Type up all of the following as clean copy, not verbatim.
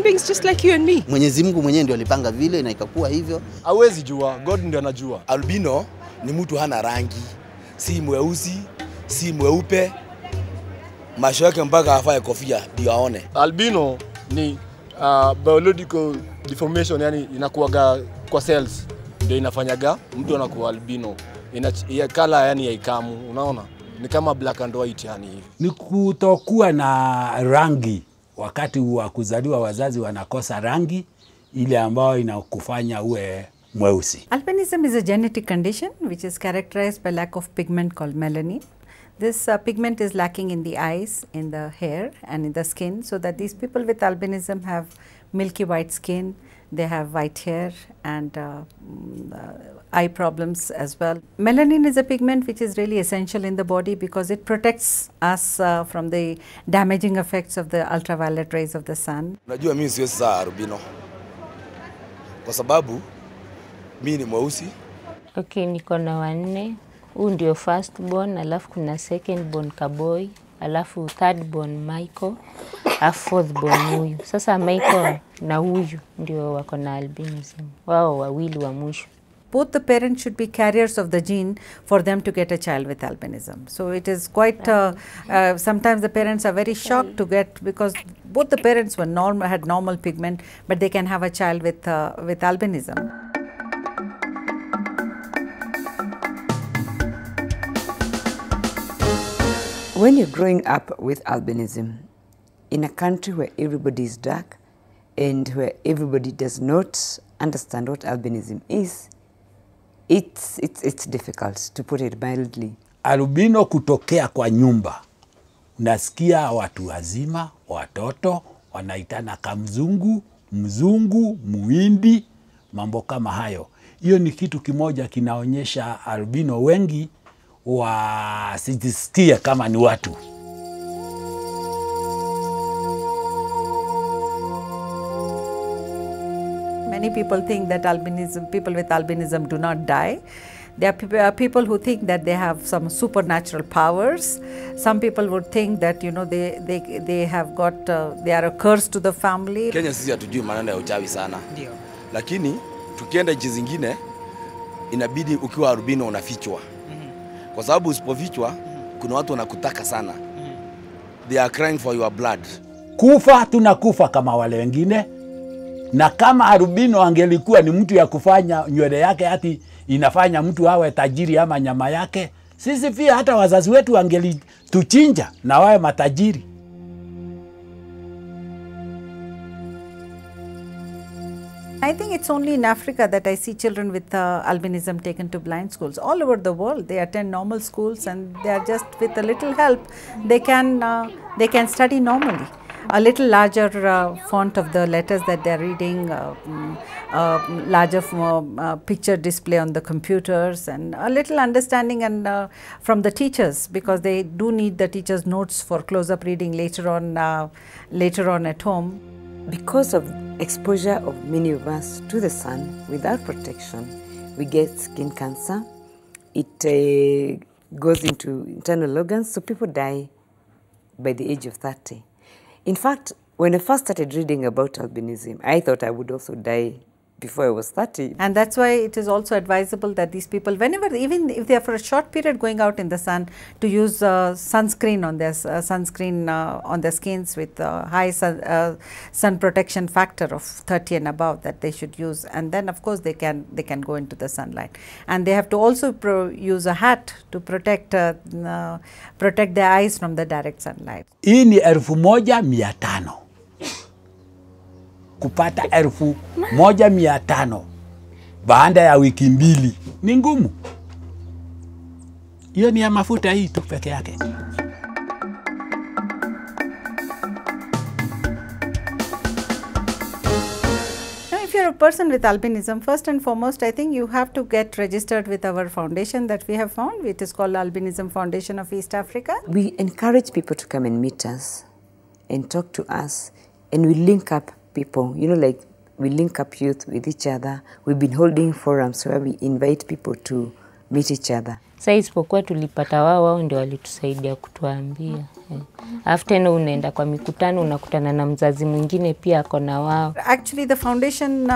human beings just like you and me. Mwenyezi Mungu mwenyewe ndio alipanga vile na ikakuwa hivyo. Hawezi jua, God ndio anajua. Albino ni mtu hana rangi, si mweusi, si mweupe. Macho yake mpaka afaye kofia ndio aone. Albino ni biological deformation, yani inakuwaga kwa cells ndio inafanyaga mtu anakuwa albino. Ya kala yani ya ikamu, unaona? Ni kama black and white yani hivi. Ni kutokuwa na rangi. Wakati wa kuzaliwa wazazi wanakosa rangi ile ambayo inakufanya uwe mweusi. Albinism is a genetic condition which is characterized by lack of pigment called melanin. This pigment is lacking in the eyes, in the hair and in the skin, so that these people with albinism have milky white skin, they have white hair and eye problems as well. Melanin is a pigment which is really essential in the body because it protects us from the damaging effects of the ultraviolet rays of the sun. Unajua mimi siwezi saa albino kwa sababu mimi ni mweusi. Okay, niko na wanne. Huu ndio first born, alafu kuna second born Kaboy, alafu third born Michael, alafu fourth born huyu. Sasa Michael na huyu ndio wako na albinism. Wao wawili wa mwisho. Both the parents should be carriers of the gene for them to get a child with albinism. So it is quite, sometimes the parents are very shocked to get, because both the parents were had normal pigment, but they can have a child with albinism. When you're growing up with albinism, in a country where everybody is dark and where everybody does not understand what albinism is, it's difficult, to put it mildly. Albino kutokea kwa nyumba. Nasikia watu wazima, watoto, wanaitana kamzungu, mzungu, muhindi, mambo kama hayo. Hiyo ni kitu kimoja kinaonyesha albino wengi wasijisikie kama ni watu. Many people think that people with albinism do not die. There are people who think that they have some supernatural powers. Some people would think that, you know, they have got, they are a curse to the family. Kenya sisi hatujui maneno ya uchawi sana. Ndio. Lakini tukienda nchi zingine inabidi ukiwa albino unafichwa. Kwa sababu usipofichwa kuna watu wanakutaka sana. They are crying for your blood. Kufa tunakufa kama wale wengine. Na kama albino angelikuwa ni mtu ya kufanya nywele yake hati inafanya mtu awe tajiri ama nyama yake, sisi pia hata wazazi wetu angelituchinja na wawe matajiri. I think it's only in Africa that I see children with albinism taken to blind schools. All over the world, they attend normal schools and they are just, with a little help, they can study normally. A little larger font of the letters that they are reading, larger picture display on the computers, and a little understanding and from the teachers, because they do need the teachers' notes for close-up reading later on at home. Because of exposure of many of us to the sun without protection, we get skin cancer. It goes into internal organs, so people die by the age of 30. In fact, when I first started reading about albinism, I thought I would also die before I was 30. And that's why it is also advisable that these people, whenever, even if they are for a short period going out in the sun, to use sunscreen on their on their skins with high sun protection factor of 30 and above, that they should use. And then of course they can go into the sunlight. And they have to also use a hat to protect their eyes from the direct sunlight. Hii ni 1500. Kupata 1500 baada ya wiki mbili ni ngumu. Hiyo ni ya mafuta hii tu peke yake. If you're a person with albinism, first and foremost, I think you have to get registered with our foundation that we have found. It is called Albinism Foundation of East Africa. We encourage people to come and meet us and talk to us, and we link up people, you know, like we link up youth with each other. We've been holding forums where we invite people to meet each other. Sasa isipokuwa tulipata wao ndio walitusaidia kutuambia. Alafu tena unaenda kwa mikutano unakutana na mzazi mwingine pia ako na wao. Actually, the foundation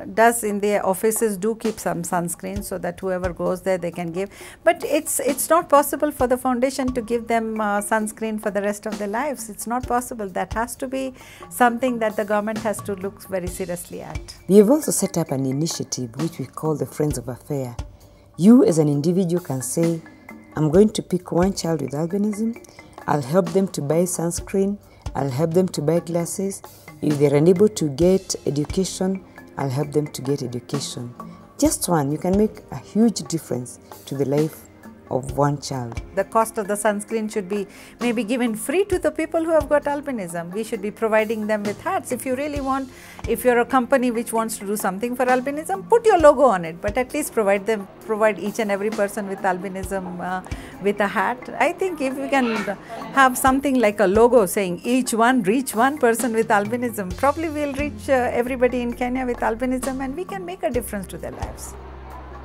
does in their offices do keep some sunscreen so that whoever goes there they can give. But it's not possible for the foundation to give them sunscreen for the rest of their lives. It's not possible. That has to be something that the government has to look very seriously at. We have also set up an initiative which we call the Friends of a Fair. You as an individual can say, I'm going to pick one child with albinism. I'll help them to buy sunscreen. I'll help them to buy glasses. If they're unable to get education, I'll help them to get education. Just one, you can make a huge difference to the life of one child. The cost of the sunscreen should be maybe given free to the people who have got albinism. We should be providing them with hats. If you really want, if you're a company which wants to do something for albinism, put your logo on it, but at least provide each and every person with albinism with a hat. I think if we can have something like a logo saying reach one person with albinism, probably we'll reach everybody in Kenya with albinism and we can make a difference to their lives.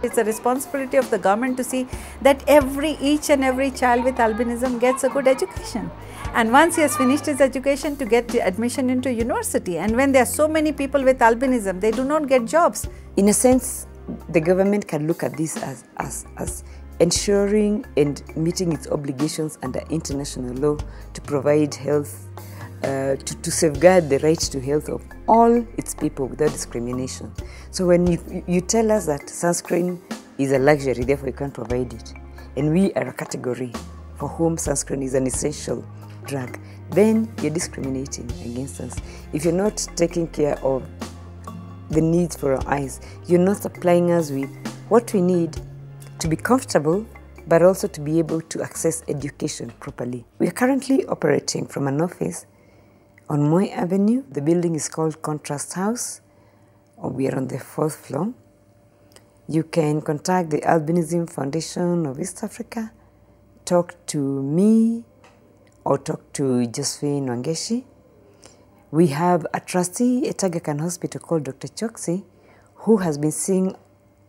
It's a responsibility of the government to see that each and every child with albinism gets a good education. And once he has finished his education, to get admission into university. And when there are so many people with albinism, they do not get jobs. In a sense, the government can look at this as ensuring and meeting its obligations under international law to provide health, to safeguard the right to health of all its people without discrimination. So when you tell us that sunscreen is a luxury, therefore you can't provide it, and we are a category for whom sunscreen is an essential drug, then you're discriminating against us. If you're not taking care of the needs for our eyes, you're not supplying us with what we need to be comfortable, but also to be able to access education properly. We are currently operating from an office on Moi Avenue. The building is called Contrast House. We are on the 4th floor. You can contact the Albinism Foundation of East Africa, talk to me, or talk to Josephine Wangeshi. We have a trustee at Aga Khan Hospital called Dr. Choksi, who has been seeing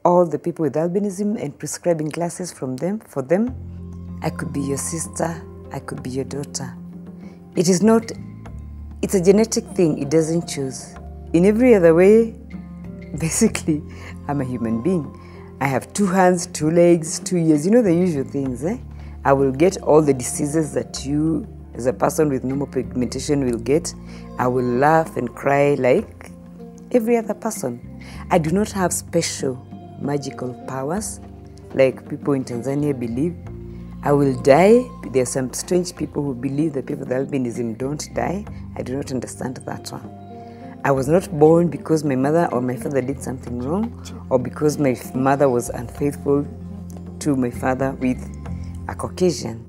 all the people with albinism and prescribing glasses for them. I could be your sister, I could be your daughter. It's a genetic thing, it doesn't choose. In every other way, basically, I'm a human being. I have 2 hands, 2 legs, 2 ears, you know the usual things, eh? I will get all the diseases that you, as a person with normal pigmentation, will get. I will laugh and cry like every other person. I do not have special magical powers like people in Tanzania believe. I will die. There are some strange people who believe that people with albinism don't die. I do not understand that one. I was not born because my mother or my father did something wrong, or because my mother was unfaithful to my father with a Caucasian.